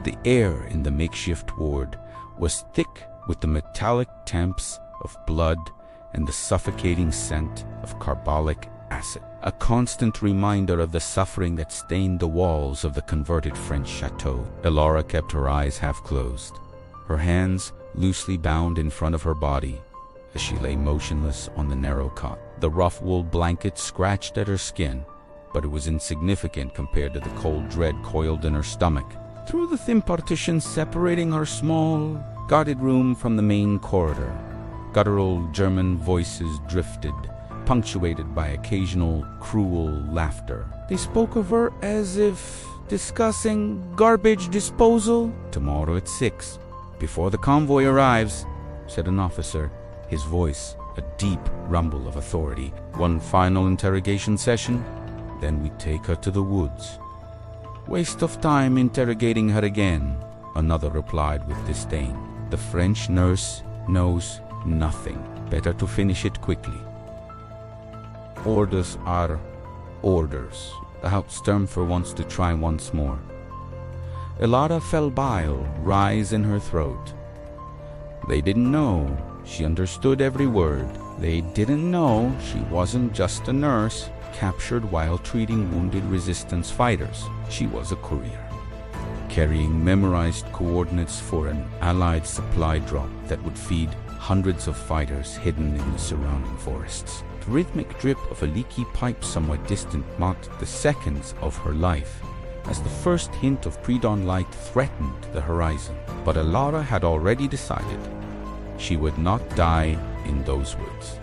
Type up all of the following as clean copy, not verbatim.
The air in the makeshift ward was thick with the metallic temps of blood and the suffocating scent of carbolic acid, a constant reminder of the suffering that stained the walls of the converted French chateau. Elara kept her eyes half closed, her hands loosely bound in front of her body as she lay motionless on the narrow cot. The rough wool blanket scratched at her skin, but it was insignificant compared to the cold dread coiled in her stomach. Through the thin partition separating her small, guarded room from the main corridor, guttural German voices drifted, punctuated by occasional cruel laughter. They spoke of her as if discussing garbage disposal. "Tomorrow at 6, before the convoy arrives," said an officer, his voice a deep rumble of authority. "One final interrogation session, then we take her to the woods." "Waste of time interrogating her again," another replied with disdain. "The French nurse knows nothing. Better to finish it quickly." Orders are orders. The Hauptsturmfer wants to try once more. Elara felt bile rise in her throat. They didn't know she understood every word. They didn't know she wasn't just a nurse captured while treating wounded resistance fighters. She was a courier, carrying memorized coordinates for an Allied supply drop that would feed hundreds of fighters hidden in the surrounding forests. The rhythmic drip of a leaky pipe somewhat distant marked the seconds of her life as the first hint of pre-dawn light threatened the horizon. But Elara had already decided she would not die in those woods,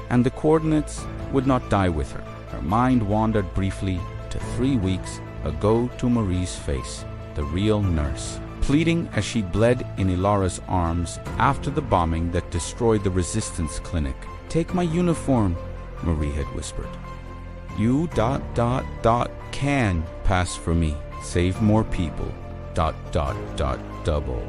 and the coordinates would not die with her. Her mind wandered briefly to 3 weeks ago to Marie's face, the real nurse, pleading as she bled in Elara's arms after the bombing that destroyed the resistance clinic. "Take my uniform," Marie had whispered. "You ... can pass for me. Save more people ... double."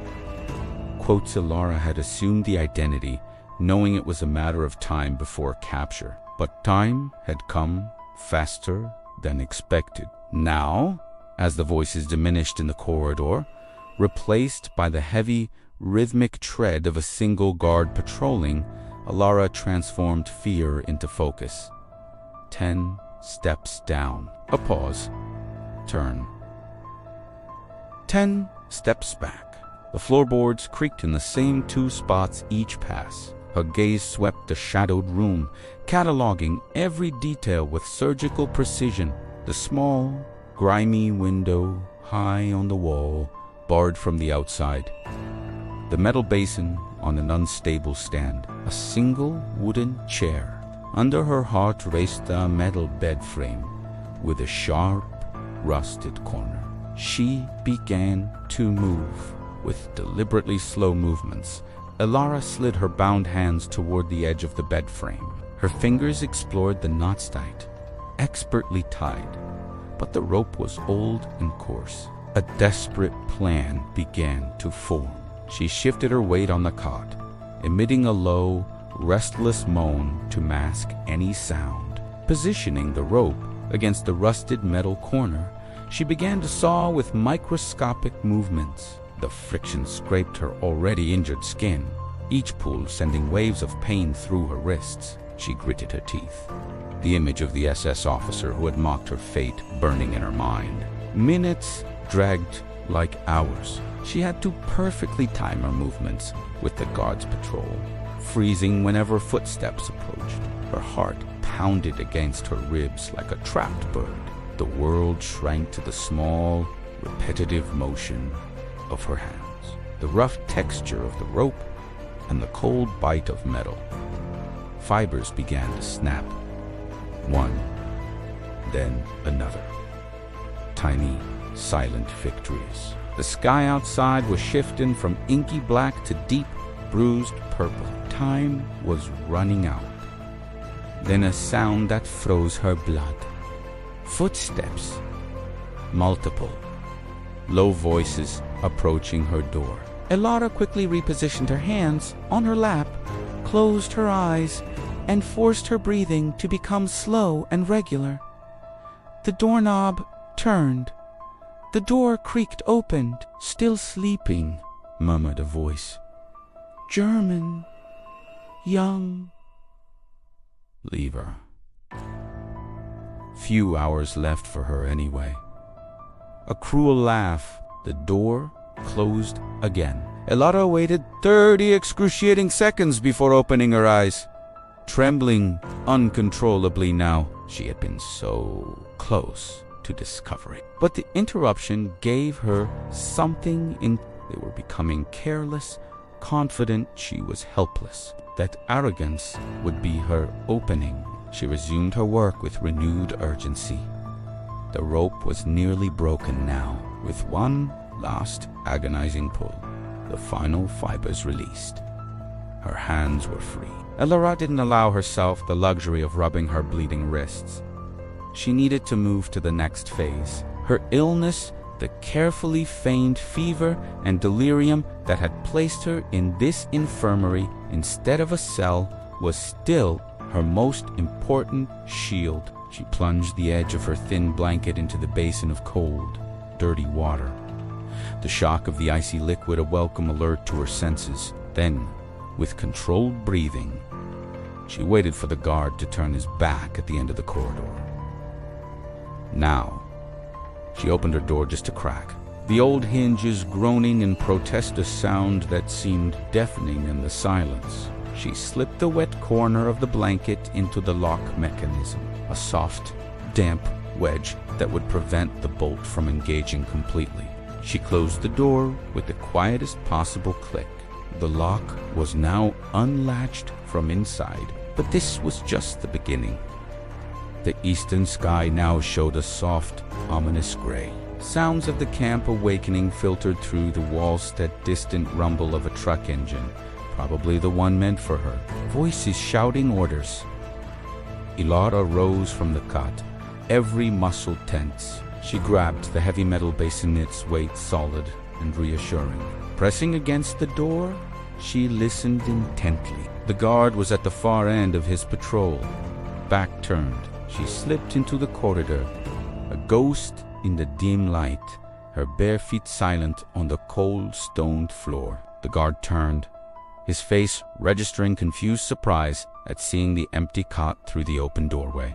Quotes Elara had assumed the identity, knowing it was a matter of time before capture. But time had come faster than expected. Now, as the voices diminished in the corridor, replaced by the heavy, rhythmic tread of a single guard patrolling, Elara transformed fear into focus. 10 steps down. A pause. Turn. 10 steps back. The floorboards creaked in the same 2 spots each pass. Her gaze swept the shadowed room, cataloging every detail with surgical precision. The small, grimy window, high on the wall, barred from the outside. The metal basin on an unstable stand. A single wooden chair. Under her heart raced a metal bed frame with a sharp, rusted corner. She began to move. With deliberately slow movements, Elara slid her bound hands toward the edge of the bed frame. Her fingers explored the knots tight, expertly tied, but the rope was old and coarse. A desperate plan began to form. She shifted her weight on the cot, emitting a low, restless moan to mask any sound. Positioning the rope against the rusted metal corner, she began to saw with microscopic movements. The friction scraped her already injured skin, each pull sending waves of pain through her wrists. She gritted her teeth, the image of the SS officer who had mocked her fate burning in her mind. Minutes dragged like hours. She had to perfectly time her movements with the guard's patrol, freezing whenever footsteps approached. Her heart pounded against her ribs like a trapped bird. The world shrank to the small, repetitive motion of her hands, the rough texture of the rope, and the cold bite of metal. Fibers began to snap, one, then another. Tiny, silent victories. The sky outside was shifting from inky black to deep, bruised purple. Time was running out. Then a sound that froze her blood. Footsteps. Multiple. Low voices approaching her door. Elara quickly repositioned her hands on her lap, closed her eyes, and forced her breathing to become slow and regular. The doorknob turned. The door creaked open. "Still sleeping," murmured a voice. "German. Young." Leave her. Few hours left for her anyway. A cruel laugh. The door closed again. Elara waited 30 excruciating seconds before opening her eyes. Trembling uncontrollably now, she had been so close to discovery. But the interruption gave her something they were becoming careless, confident she was helpless. That arrogance would be her opening. She resumed her work with renewed urgency. The rope was nearly broken now. With one last agonizing pull, the final fibers released. Her hands were free. Elara didn't allow herself the luxury of rubbing her bleeding wrists. She needed to move to the next phase. Her illness, the carefully feigned fever and delirium that had placed her in this infirmary instead of a cell, was still her most important shield. She plunged the edge of her thin blanket into the basin of cold, dirty water. The shock of the icy liquid a welcome alert to her senses. Then, with controlled breathing, she waited for the guard to turn his back at the end of the corridor. Now, she opened her door just a crack, the old hinges groaning in protest, a sound that seemed deafening in the silence. She slipped the wet corner of the blanket into the lock mechanism, a soft, damp wedge that would prevent the bolt from engaging completely. She closed the door with the quietest possible click. The lock was now unlatched from inside, but this was just the beginning. The eastern sky now showed a soft, ominous gray. Sounds of the camp awakening filtered through the walls, that distant rumble of a truck engine, probably the one meant for her. Voices shouting orders. Elara rose from the cot, every muscle tense. She grabbed the heavy metal basin, its weight solid and reassuring. Pressing against the door, she listened intently. The guard was at the far end of his patrol. Back turned, she slipped into the corridor, a ghost in the dim light, her bare feet silent on the cold stoned floor. The guard turned, his face registering confused surprise at seeing the empty cot through the open doorway.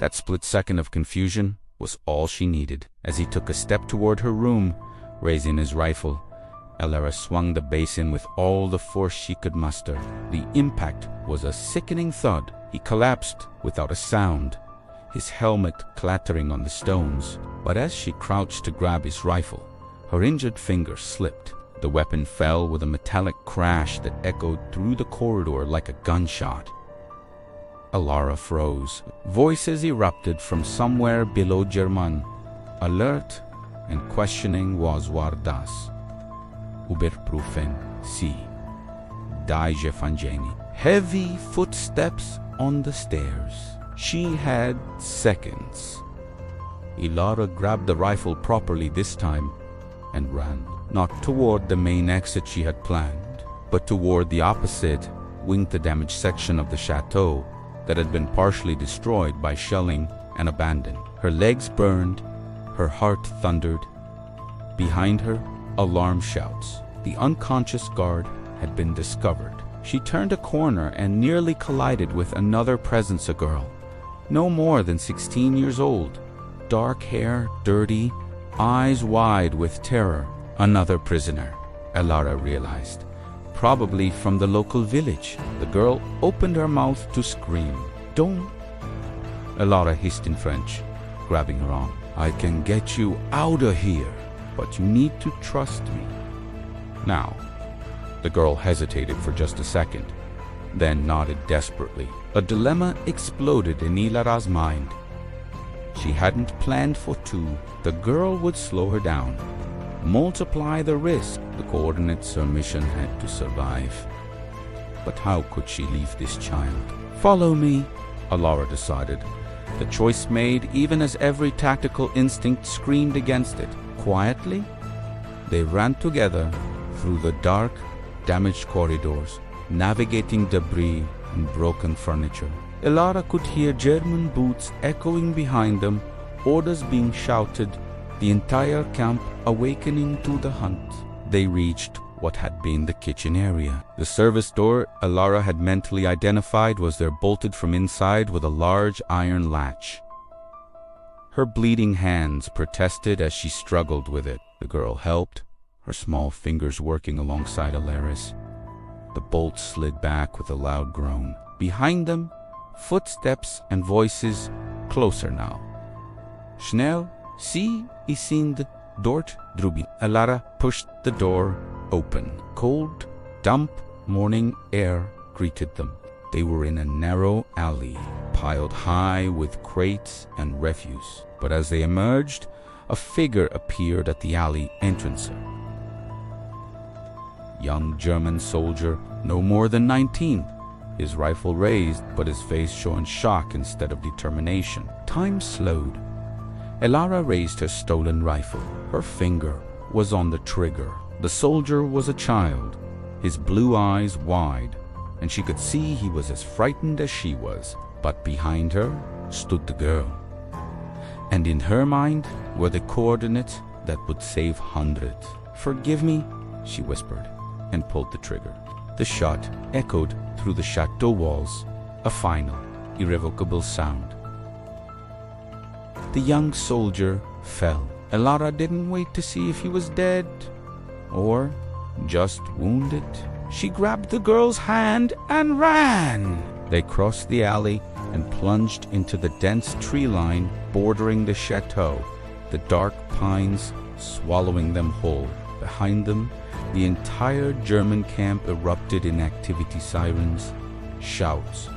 That split second of confusion was all she needed. As he took a step toward her room, raising his rifle, Elara swung the basin with all the force she could muster. The impact was a sickening thud. He collapsed without a sound, his helmet clattering on the stones. But as she crouched to grab his rifle, her injured finger slipped. The weapon fell with a metallic crash that echoed through the corridor like a gunshot. Elara froze. Voices erupted from somewhere below German. Alert and questioning was Wardas. Überprüfen Sie. Daje Fangeni. Heavy footsteps on the stairs. She had seconds. Elara grabbed the rifle properly this time and ran. Not toward the main exit she had planned, but toward the opposite, wing-to-damaged section of the chateau that had been partially destroyed by shelling and abandoned. Her legs burned, her heart thundered. Behind her, alarm shouts. The unconscious guard had been discovered. She turned a corner and nearly collided with another presence, a girl, no more than 16 years old. Dark hair, dirty, eyes wide with terror. Another prisoner, Elara realized. Probably from the local village. The girl opened her mouth to scream. "Don't!" Elara hissed in French, grabbing her arm. "I can get you out of here, but you need to trust me." Now, the girl hesitated for just a second, then nodded desperately. A dilemma exploded in Elara's mind. She hadn't planned for two. The girl would slow her down, multiply the risk, the coordinates her mission had to survive. But how could she leave this child? "Follow me," Elara decided. The choice made even as every tactical instinct screamed against it. Quietly, they ran together through the dark, damaged corridors, navigating debris and broken furniture. Elara could hear German boots echoing behind them, orders being shouted, the entire camp awakening to the hunt. They reached what had been the kitchen area. The service door Elara had mentally identified was there, bolted from inside with a large iron latch. Her bleeding hands protested as she struggled with it. The girl helped, her small fingers working alongside Elara's. The bolt slid back with a loud groan. Behind them, footsteps and voices, closer now. Schnell, sie sind dort drüben. Elara pushed the door open. Cold, damp morning air greeted them. They were in a narrow alley, piled high with crates and refuse. But as they emerged, a figure appeared at the alley entrance. Young German soldier, no more than 19. His rifle raised, but his face showing shock instead of determination. Time slowed. Elara raised her stolen rifle. Her finger was on the trigger. The soldier was a child, his blue eyes wide, and she could see he was as frightened as she was. But behind her stood the girl. And in her mind were the coordinates that would save hundreds. "Forgive me," she whispered, and pulled the trigger. The shot echoed through the Château walls, a final, irrevocable sound. The young soldier fell. Elara didn't wait to see if he was dead or just wounded. She grabbed the girl's hand and ran. They crossed the alley and plunged into the dense tree line bordering the chateau, the dark pines swallowing them whole. Behind them, the entire German camp erupted in activity, sirens, shouts,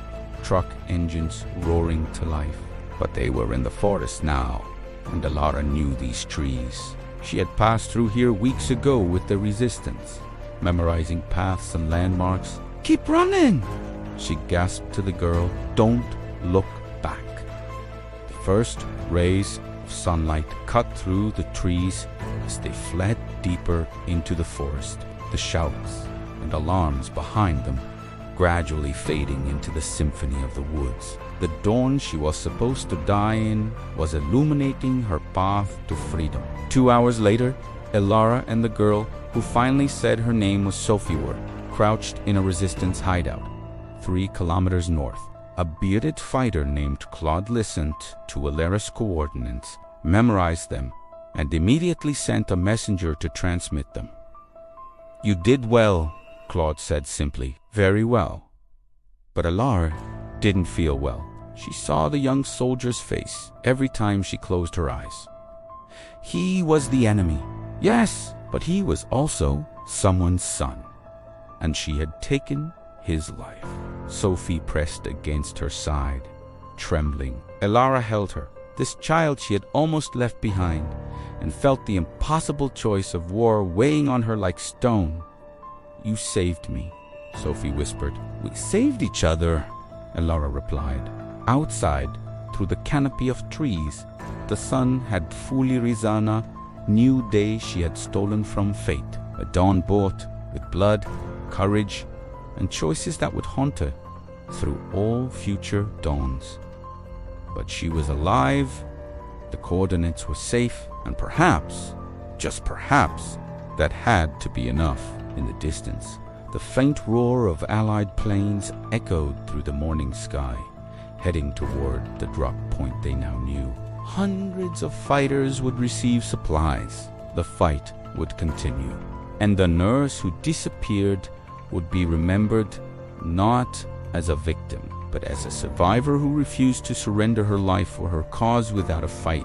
truck engines roaring to life. But they were in the forest now, and Elara knew these trees. She had passed through here weeks ago with the resistance, memorizing paths and landmarks. "Keep running!" she gasped to the girl. "Don't look back." The first rays of sunlight cut through the trees as they fled deeper into the forest, the shouts and alarms behind them gradually fading into the symphony of the woods. The dawn she was supposed to die in was illuminating her path to freedom. 2 hours later, Elara and the girl, who finally said her name was Sophie, were crouched in a resistance hideout, 3 kilometers north. A bearded fighter named Claude listened to Elara's coordinates, memorized them, and immediately sent a messenger to transmit them. "You did well," Claude said simply. "Very well." But Elara didn't feel well. She saw the young soldier's face every time she closed her eyes. He was the enemy, yes, but he was also someone's son, and she had taken his life. Sophie pressed against her side, trembling. Elara held her, this child she had almost left behind, and felt the impossible choice of war weighing on her like stone. "You saved me," Sophie whispered. "We saved each other," Elara replied. Outside, through the canopy of trees, the sun had fully risen, a new day she had stolen from fate, a dawn bought with blood, courage, and choices that would haunt her through all future dawns. But she was alive, the coordinates were safe, and perhaps, just perhaps, that had to be enough. In the distance, the faint roar of Allied planes echoed through the morning sky, heading toward the drop point they now knew. Hundreds of fighters would receive supplies. The fight would continue, and the nurse who disappeared would be remembered not as a victim, but as a survivor who refused to surrender her life for her cause without a fight.